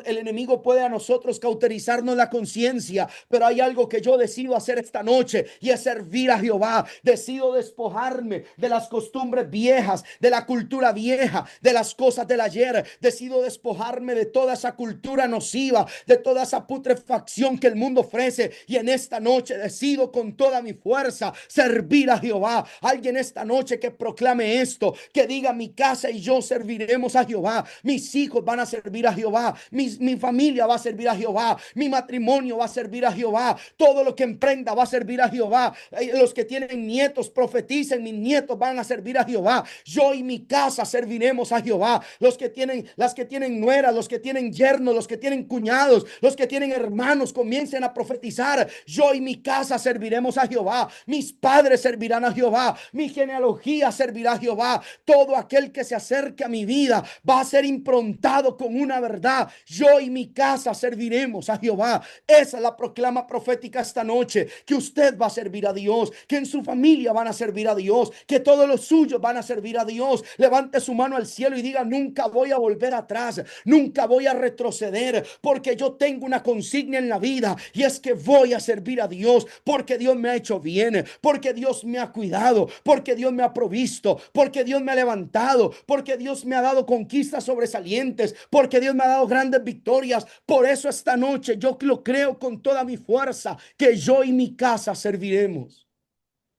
El enemigo puede a nosotros cauterizarnos la conciencia, pero hay algo que yo decido hacer esta noche y es servir a Jehová. Decido despojarme de las costumbres viejas, de la cultura vieja, de las cosas del ayer. Decido despojarme de toda esa cultura nociva, de toda esa putrefacción que el mundo ofrece, y en esta noche decido con toda mi fuerza servir a Jehová. Alguien esta noche que proclame esto, que diga, mi casa y yo serviremos a Jehová, mis hijos van a servir a Jehová, mi familia va a servir a Jehová, mi matrimonio va a servir a Jehová, todo lo que emprenda va a servir a Jehová. Los que tienen nietos profeticen, mis nietos van a servir a Jehová. Yo y mi casa serviremos a Jehová. Las que tienen nueras, los que tienen yernos, los que tienen cuñados, los que tienen hermanos, comiencen a profetizar. Yo y mi casa serviremos a Jehová. Mis padres servirán a Jehová. Mi genealogía servirá a Jehová. Todo aquel que se acerque a mi vida va a ser improntado con una verdad. Yo y mi casa serviremos a Jehová. Esa es la proclama profética esta noche, que usted va a servir a Dios, que en su familia van a servir a Dios, que todos los suyos van a servir a Dios. Levante su mano al cielo y diga, nunca voy a volver atrás, nunca voy a retroceder, porque yo tengo una consigna en la vida, y es que voy a servir a Dios, porque Dios me ha hecho bien, porque Dios me ha cuidado, porque Dios me ha provisto, porque Dios me ha levantado, porque Dios me ha dado conquistas sobresalientes, porque Dios me ha dado grandes victorias. Por eso esta noche yo lo creo con toda mi fuerza, que yo y mi casa serviremos.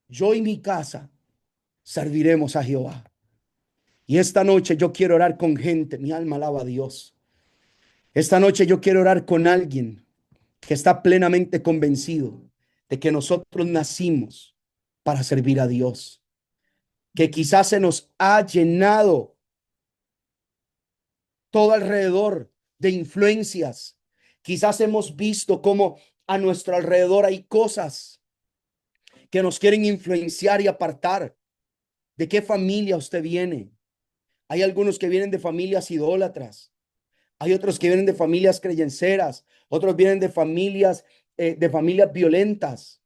Yo y mi casa serviremos a Jehová. Y esta noche yo quiero orar con gente. Mi alma alaba a Dios. Esta noche yo quiero orar con alguien que está plenamente convencido de que nosotros nacimos para servir a Dios, que quizás se nos ha llenado todo alrededor de influencias. Quizás hemos visto cómo a nuestro alrededor hay cosas que nos quieren influenciar y apartar. ¿De qué familia usted viene? Hay algunos que vienen de familias idólatras. Hay otros que vienen de familias creyenceras. Otros vienen de familias violentas.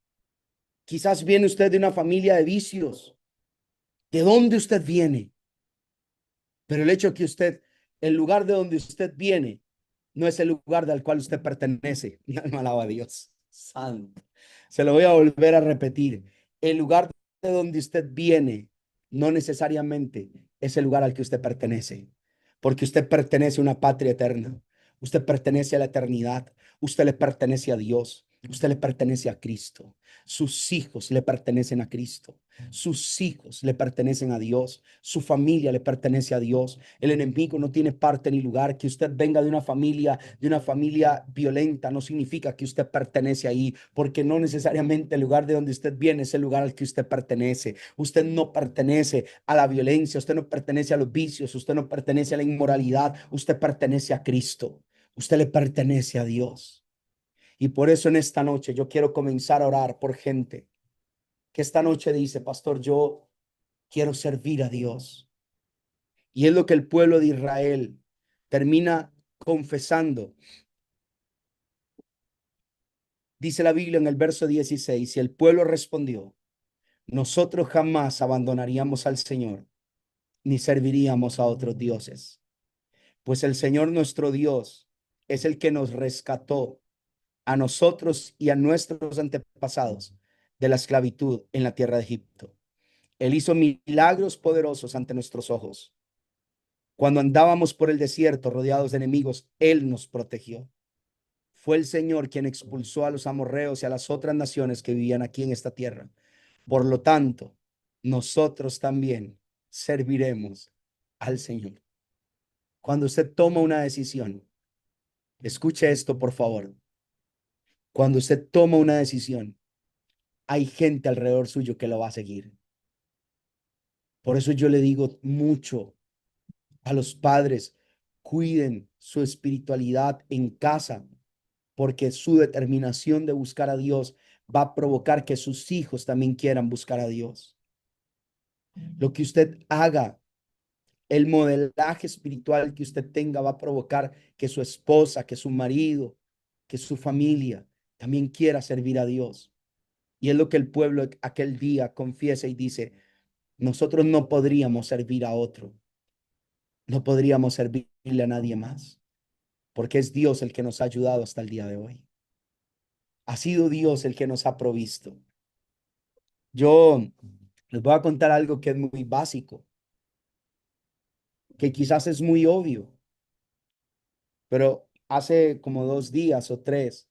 Quizás viene usted de una familia de vicios. ¿De dónde usted viene? Pero el hecho que el lugar de donde usted viene, no es el lugar al cual usted pertenece. Mi alma alaba a Dios. Santo. Se lo voy a volver a repetir. El lugar de donde usted viene, no necesariamente es el lugar al que usted pertenece, porque usted pertenece a una patria eterna. Usted pertenece a la eternidad. Usted le pertenece a Dios. Usted le pertenece a Cristo. Sus hijos le pertenecen a Cristo. Sus hijos le pertenecen a Dios. Su familia le pertenece a Dios. El enemigo no tiene parte ni lugar. Que usted venga de una familia violenta, no significa que usted pertenece ahí, porque no necesariamente el lugar de donde usted viene es el lugar al que usted pertenece. Usted no pertenece a la violencia, usted no pertenece a los vicios, usted no pertenece a la inmoralidad, usted pertenece a Cristo. Usted le pertenece a Dios. Y por eso en esta noche yo quiero comenzar a orar por gente que esta noche dice, pastor, yo quiero servir a Dios. Y es lo que el pueblo de Israel termina confesando. Dice la Biblia en el verso 16, y el pueblo respondió, nosotros jamás abandonaríamos al Señor, ni serviríamos a otros dioses, pues el Señor nuestro Dios es el que nos rescató a nosotros y a nuestros antepasados de la esclavitud en la tierra de Egipto. Él hizo milagros poderosos ante nuestros ojos. Cuando andábamos por el desierto rodeados de enemigos, Él nos protegió. Fue el Señor quien expulsó a los amorreos y a las otras naciones que vivían aquí en esta tierra. Por lo tanto, nosotros también serviremos al Señor. Cuando usted toma una decisión, escuche esto, por favor. Cuando usted toma una decisión, hay gente alrededor suyo que lo va a seguir. Por eso yo le digo mucho a los padres, cuiden su espiritualidad en casa, porque su determinación de buscar a Dios va a provocar que sus hijos también quieran buscar a Dios. Lo que usted haga, el modelaje espiritual que usted tenga va a provocar que su esposa, que su marido, que su familia también quiera servir a Dios. Y es lo que el pueblo aquel día confiesa y dice, nosotros no podríamos servir a otro, no podríamos servirle a nadie más, porque es Dios el que nos ha ayudado hasta el día de hoy. Ha sido Dios el que nos ha provisto. Yo les voy a contar algo que es muy básico, que quizás es muy obvio, pero hace como 2 días o 3,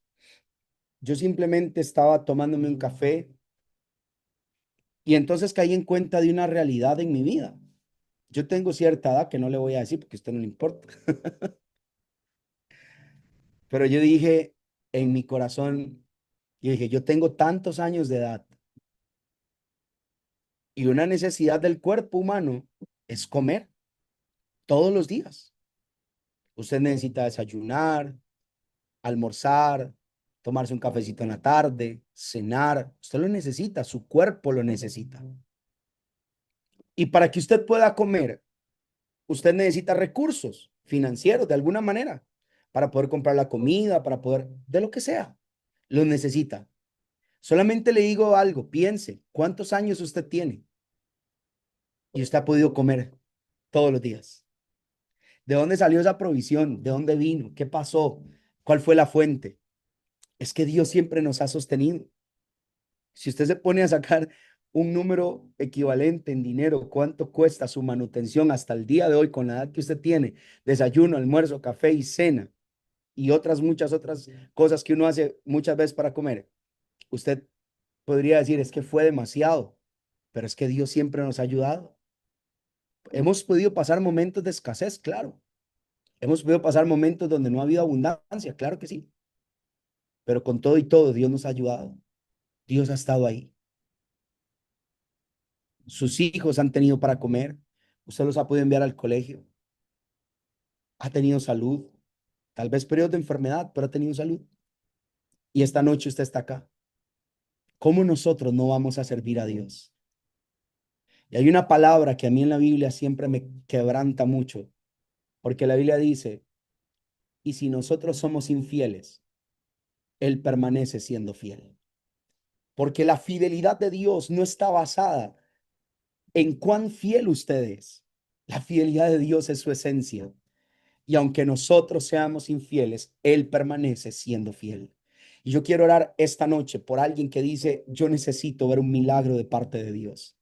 yo simplemente estaba tomándome un café y entonces caí en cuenta de una realidad en mi vida. Yo tengo cierta edad que no le voy a decir porque a usted no le importa, pero yo dije en mi corazón, yo dije, yo tengo tantos años de edad y una necesidad del cuerpo humano es comer todos los días. Usted necesita desayunar, almorzar, tomarse un cafecito en la tarde, cenar. Usted lo necesita, su cuerpo lo necesita. Y para que usted pueda comer, usted necesita recursos financieros de alguna manera para poder comprar la comida, para poder, de lo que sea, lo necesita. Solamente le digo algo, piense, ¿cuántos años usted tiene? Y usted ha podido comer todos los días. ¿De dónde salió esa provisión? ¿De dónde vino? ¿Qué pasó? ¿Cuál fue la fuente? Es que Dios siempre nos ha sostenido. Si usted se pone a sacar un número equivalente en dinero, cuánto cuesta su manutención hasta el día de hoy con la edad que usted tiene, desayuno, almuerzo, café y cena y muchas otras cosas que uno hace muchas veces para comer, usted podría decir, es que fue demasiado, pero es que Dios siempre nos ha ayudado. Hemos podido pasar momentos de escasez, claro. Hemos podido pasar momentos donde no ha habido abundancia, claro que sí, pero con todo y todo Dios nos ha ayudado. Dios ha estado ahí. Sus hijos han tenido para comer. Usted los ha podido enviar al colegio. Ha tenido salud. Tal vez periodos de enfermedad, pero ha tenido salud. Y esta noche usted está acá. ¿Cómo nosotros no vamos a servir a Dios? Y hay una palabra que a mí en la Biblia siempre me quebranta mucho, porque la Biblia dice, y si nosotros somos infieles, Él permanece siendo fiel. Porque la fidelidad de Dios no está basada en cuán fiel usted es. La fidelidad de Dios es su esencia. Y aunque nosotros seamos infieles, Él permanece siendo fiel. Y yo quiero orar esta noche por alguien que dice, yo necesito ver un milagro de parte de Dios.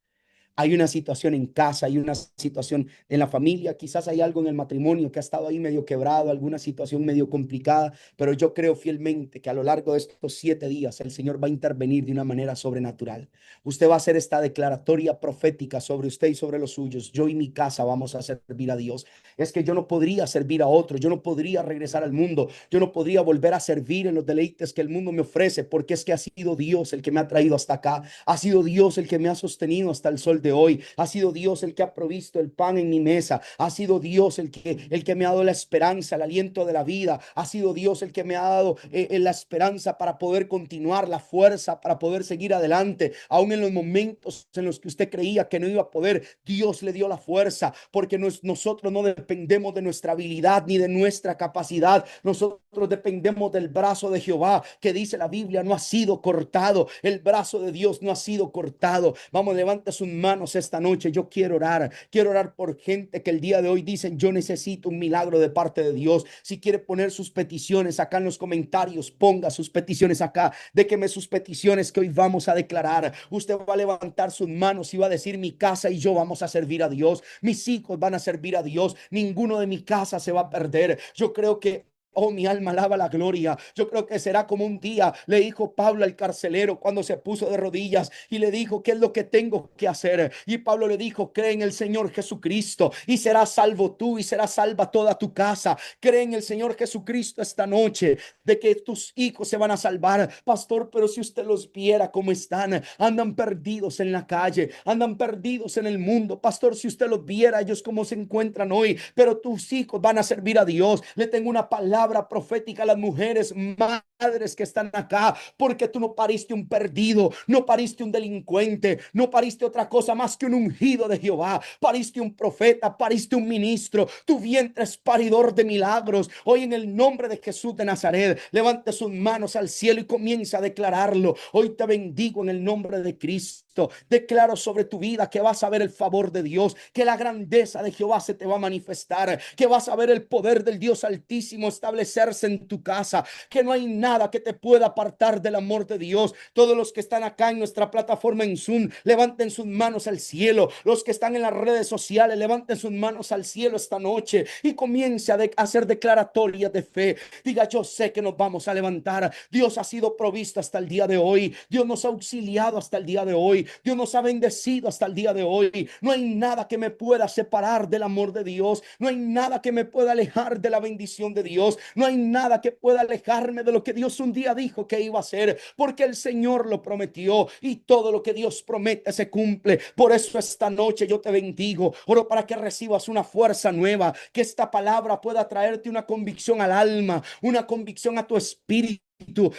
Hay una situación en casa, hay una situación en la familia, quizás hay algo en el matrimonio que ha estado ahí medio quebrado, alguna situación medio complicada, pero yo creo fielmente que a lo largo de estos 7 días el Señor va a intervenir de una manera sobrenatural. Usted va a hacer esta declaratoria profética sobre usted y sobre los suyos. Yo y mi casa vamos a servir a Dios. Es que yo no podría servir a otro, yo no podría regresar al mundo, yo no podría volver a servir en los deleites que el mundo me ofrece, porque es que ha sido Dios el que me ha traído hasta acá, ha sido Dios el que me ha sostenido hasta el sol de hoy, ha sido Dios el que ha provisto el pan en mi mesa, ha sido Dios el que me ha dado la esperanza, el aliento de la vida, ha sido Dios el que me ha dado la esperanza para poder continuar, la fuerza para poder seguir adelante, aún en los momentos en los que usted creía que no iba a poder, Dios le dio la fuerza, porque nosotros no dependemos de nuestra habilidad ni de nuestra capacidad, nosotros dependemos del brazo de Jehová, que dice la Biblia, no ha sido cortado, el brazo de Dios no ha sido cortado. Vamos, levanta sus manos esta noche, yo quiero orar por gente que el día de hoy dicen, yo necesito un milagro de parte de Dios. Si quiere poner sus peticiones acá en los comentarios, ponga sus peticiones acá, déjeme sus peticiones que hoy vamos a declarar. Usted va a levantar sus manos y va a decir, mi casa y yo vamos a servir a Dios, mis hijos van a servir a Dios, ninguno de mi casa se va a perder. Yo creo que oh, mi alma alaba la gloria. Yo creo que será como un día le dijo Pablo al carcelero cuando se puso de rodillas y le dijo, ¿qué es lo que tengo que hacer? Y Pablo le dijo, cree en el Señor Jesucristo y serás salvo tú y será salva toda tu casa. Cree en el Señor Jesucristo esta noche de que tus hijos se van a salvar. Pastor, pero si usted los viera cómo están, andan perdidos en la calle, andan perdidos en el mundo. Pastor, si usted los viera, ellos cómo se encuentran hoy, pero tus hijos van a servir a Dios. Le tengo una palabra profética a las mujeres, madres que están acá, porque tú no pariste un perdido, no pariste un delincuente, no pariste otra cosa más que un ungido de Jehová, pariste un profeta, pariste un ministro, tu vientre es paridor de milagros. Hoy en el nombre de Jesús de Nazaret, levante sus manos al cielo y comienza a declararlo. Hoy te bendigo en el nombre de Cristo. Declaro sobre tu vida que vas a ver el favor de Dios, que la grandeza de Jehová se te va a manifestar, que vas a ver el poder del Dios Altísimo establecerse en tu casa, que no hay nada que te pueda apartar del amor de Dios. Todos los que están acá en nuestra plataforma en Zoom, levanten sus manos al cielo. Los que están en las redes sociales, levanten sus manos al cielo esta noche y comience a hacer declaratorias de fe. Diga, yo sé que nos vamos a levantar. Dios ha sido provisto hasta el día de hoy. Dios nos ha auxiliado hasta el día de hoy. Dios nos ha bendecido hasta el día de hoy. No hay nada que me pueda separar del amor de Dios. No hay nada que me pueda alejar de la bendición de Dios. No hay nada que pueda alejarme de lo que Dios un día dijo que iba a hacer, porque el Señor lo prometió y todo lo que Dios promete se cumple. Por eso esta noche yo te bendigo. Oro para que recibas una fuerza nueva, que esta palabra pueda traerte una convicción al alma, una convicción a tu espíritu,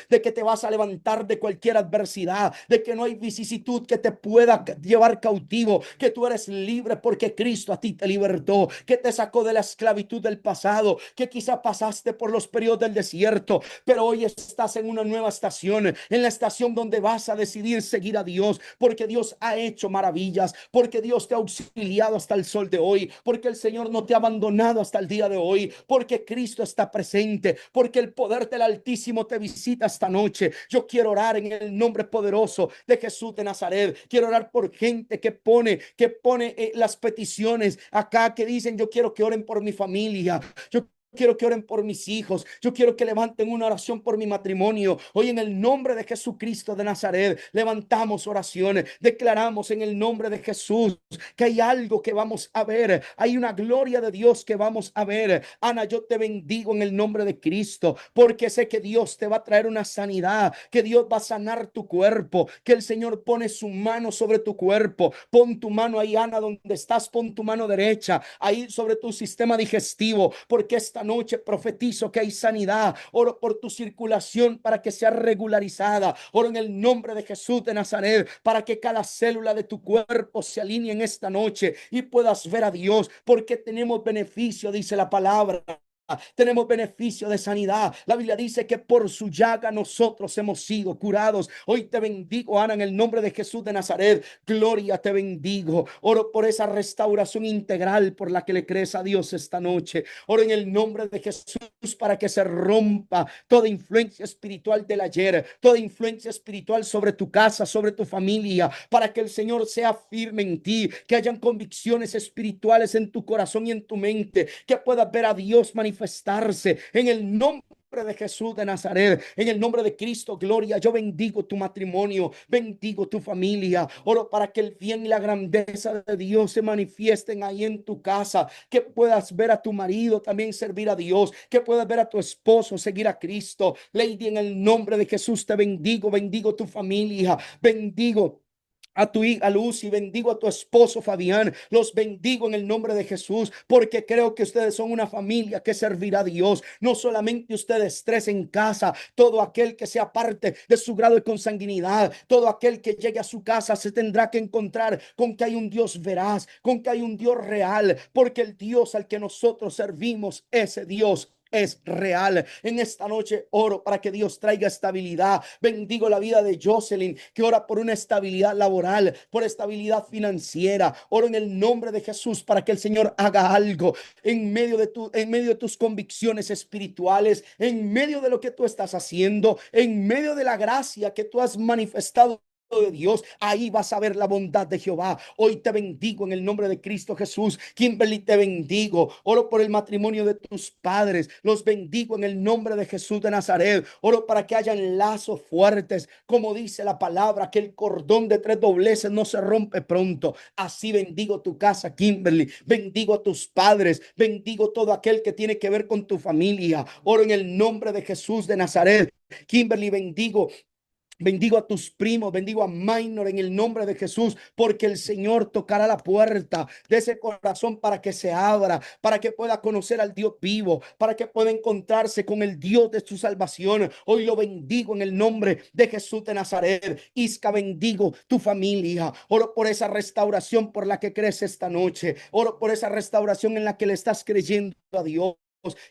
de que te vas a levantar de cualquier adversidad, de que no hay vicisitud que te pueda llevar cautivo, que tú eres libre porque Cristo a ti te libertó, que te sacó de la esclavitud del pasado, que quizá pasaste por los periodos del desierto, pero hoy estás en una nueva estación, en la estación donde vas a decidir seguir a Dios, porque Dios ha hecho maravillas, porque Dios te ha auxiliado hasta el sol de hoy, porque el Señor no te ha abandonado hasta el día de hoy, porque Cristo está presente, porque el poder del Altísimo te visita esta noche. Yo quiero orar en el nombre poderoso de Jesús de Nazaret. Quiero orar por gente que pone las peticiones acá, que dicen, yo quiero que oren por mi familia. Yo quiero que oren por mis hijos. Yo quiero que levanten una oración por mi matrimonio. Hoy en el nombre de Jesucristo de Nazaret levantamos oraciones. Declaramos en el nombre de Jesús que hay algo que vamos a ver. Hay una gloria de Dios que vamos a ver. Ana, yo te bendigo en el nombre de Cristo, porque sé que Dios te va a traer una sanidad, que Dios va a sanar tu cuerpo, que el Señor pone su mano sobre tu cuerpo. Pon tu mano ahí, Ana, donde estás. Pon tu mano derecha ahí sobre tu sistema digestivo, porque esta noche profetizo que hay sanidad. Oro por tu circulación para que sea regularizada. Oro en el nombre de Jesús de Nazaret para que cada célula de tu cuerpo se alinee en esta noche y puedas ver a Dios, porque tenemos beneficio, dice la palabra. Tenemos beneficio de sanidad. La Biblia dice que por su llaga nosotros hemos sido curados. Hoy te bendigo, Ana, en el nombre de Jesús de Nazaret. Gloria, te bendigo. Oro por esa restauración integral por la que le crees a Dios esta noche. Oro en el nombre de Jesús para que se rompa toda influencia espiritual del ayer, toda influencia espiritual sobre tu casa, sobre tu familia, para que el Señor sea firme en ti, que hayan convicciones espirituales en tu corazón y en tu mente, que puedas ver a Dios manifestarse en el nombre de Jesús de Nazaret, en el nombre de Cristo. Gloria, yo bendigo tu matrimonio, bendigo tu familia. Oro para que el bien y la grandeza de Dios se manifiesten ahí en tu casa, que puedas ver a tu marido también servir a Dios, que puedas ver a tu esposo seguir a Cristo. Lady, en el nombre de Jesús te bendigo, bendigo tu familia, bendigo a tu hija Luz y bendigo a tu esposo Fabián. Los bendigo en el nombre de Jesús, porque creo que ustedes son una familia que servirá a Dios. No solamente ustedes tres en casa, todo aquel que sea parte de su grado de consanguinidad, todo aquel que llegue a su casa se tendrá que encontrar con que hay un Dios veraz, con que hay un Dios real, porque el Dios al que nosotros servimos, ese Dios es real. En esta noche oro para que Dios traiga estabilidad. Bendigo la vida de Jocelyn, que ora por una estabilidad laboral, por estabilidad financiera. Oro en el nombre de Jesús para que el Señor haga algo en medio de tus convicciones espirituales, en medio de lo que tú estás haciendo, en medio de la gracia que tú has manifestado de Dios. Ahí vas a ver la bondad de Jehová. Hoy te bendigo en el nombre de Cristo Jesús. Kimberly, te bendigo. Oro por el matrimonio de tus padres. Los bendigo en el nombre de Jesús de Nazaret. Oro para que hayan lazos fuertes, como dice la palabra, que el cordón de tres dobleces no se rompe pronto. Así bendigo tu casa, Kimberly. Bendigo a tus padres. Bendigo todo aquel que tiene que ver con tu familia. Oro en el nombre de Jesús de Nazaret. Kimberly, bendigo a tus primos, bendigo a Minor en el nombre de Jesús, porque el Señor tocará la puerta de ese corazón para que se abra, para que pueda conocer al Dios vivo, para que pueda encontrarse con el Dios de su salvación. Hoy lo bendigo en el nombre de Jesús de Nazaret. Isca, bendigo tu familia. Oro por esa restauración por la que crees esta noche. Oro por esa restauración en la que le estás creyendo a Dios,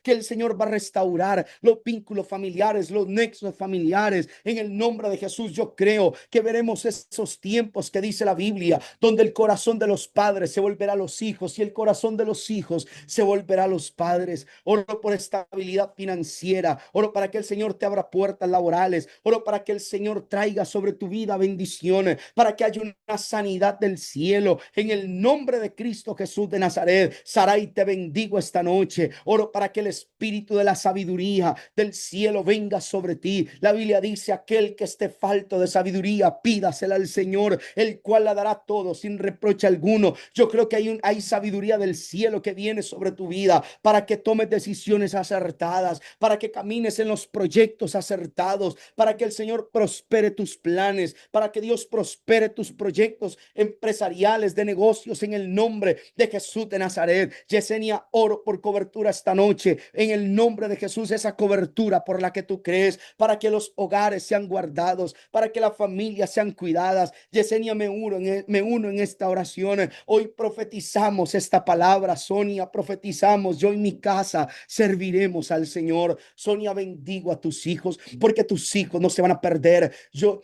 que el Señor va a restaurar los vínculos familiares, los nexos familiares. En el nombre de Jesús, yo creo que veremos esos tiempos que dice la Biblia, donde el corazón de los padres se volverá a los hijos y el corazón de los hijos se volverá a los padres. Oro por estabilidad financiera. Oro para que el Señor te abra puertas laborales. Oro para que el Señor traiga sobre tu vida bendiciones, para que haya una sanidad del cielo. En el nombre de Cristo Jesús de Nazaret, Sarai, te bendigo esta noche. Oro para que el espíritu de la sabiduría del cielo venga sobre ti. La Biblia dice: aquel que esté falto de sabiduría, pídasela al Señor, el cual la dará todo sin reproche alguno. Yo creo que hay sabiduría del cielo que viene sobre tu vida para que tomes decisiones acertadas, para que camines en los proyectos acertados, para que el Señor prospere tus planes, para que Dios prospere tus proyectos empresariales, de negocios, en el nombre de Jesús de Nazaret. Yesenia, oro por cobertura esta noche en el nombre de Jesús, esa cobertura por la que tú crees, para que los hogares sean guardados, para que las familias sean cuidadas. Yesenia, me uno en esta oración. Hoy profetizamos esta palabra. Sonia, profetizamos: yo y mi casa serviremos al Señor. Sonia, bendigo a tus hijos, porque tus hijos no se van a perder. Yo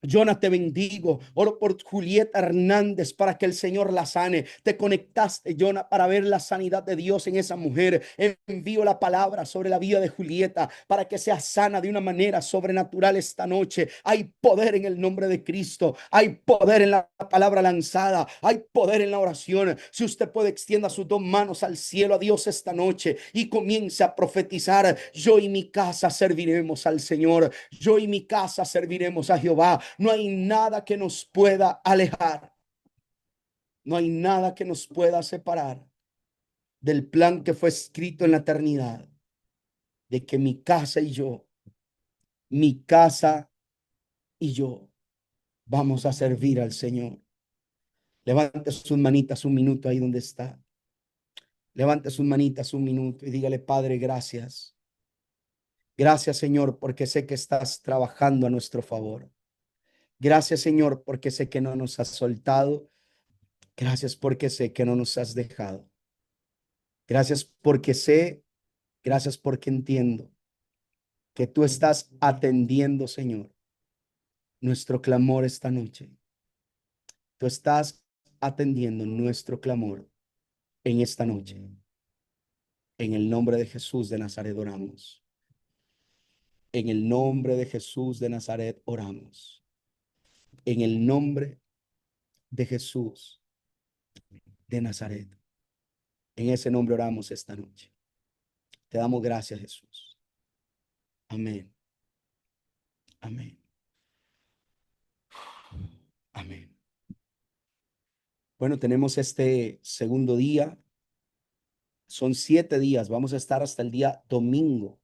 Jonah, te bendigo. Oro por Julieta Hernández para que el Señor la sane. Te conectaste, Jonah, para ver la sanidad de Dios en esa mujer. Envío la palabra sobre la vida de Julieta para que sea sana de una manera sobrenatural esta noche. Hay poder en el nombre de Cristo. Hay poder en la palabra lanzada. Hay poder en la oración. Si usted puede, extienda sus dos manos al cielo, a Dios esta noche, y comience a profetizar. Yo y mi casa serviremos al Señor. Yo y mi casa serviremos a Jehová. No hay nada que nos pueda alejar. No hay nada que nos pueda separar del plan que fue escrito en la eternidad, de que mi casa y yo, mi casa y yo vamos a servir al Señor. Levante sus manitas un minuto ahí donde está. Levante sus manitas un minuto y dígale: Padre, gracias. Gracias, Señor, porque sé que estás trabajando a nuestro favor. Gracias, Señor, porque sé que no nos has soltado. Gracias porque sé que no nos has dejado. Gracias porque sé, gracias porque entiendo que tú estás atendiendo, Señor, nuestro clamor esta noche. Tú estás atendiendo nuestro clamor en esta noche. En el nombre de Jesús de Nazaret oramos. En el nombre de Jesús de Nazaret oramos. En el nombre de Jesús de Nazaret. En ese nombre oramos esta noche. Te damos gracias, Jesús. Amén. Amén. Amén. Bueno, tenemos este segundo día. Son 7 días. Vamos a estar hasta el día domingo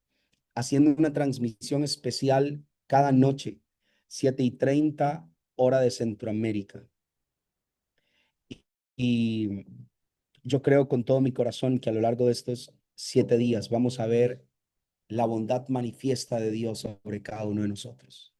haciendo una transmisión especial cada noche, 7:30 hora de Centroamérica. Y yo creo con todo mi corazón que a lo largo de estos 7 días vamos a ver la bondad manifiesta de Dios sobre cada uno de nosotros.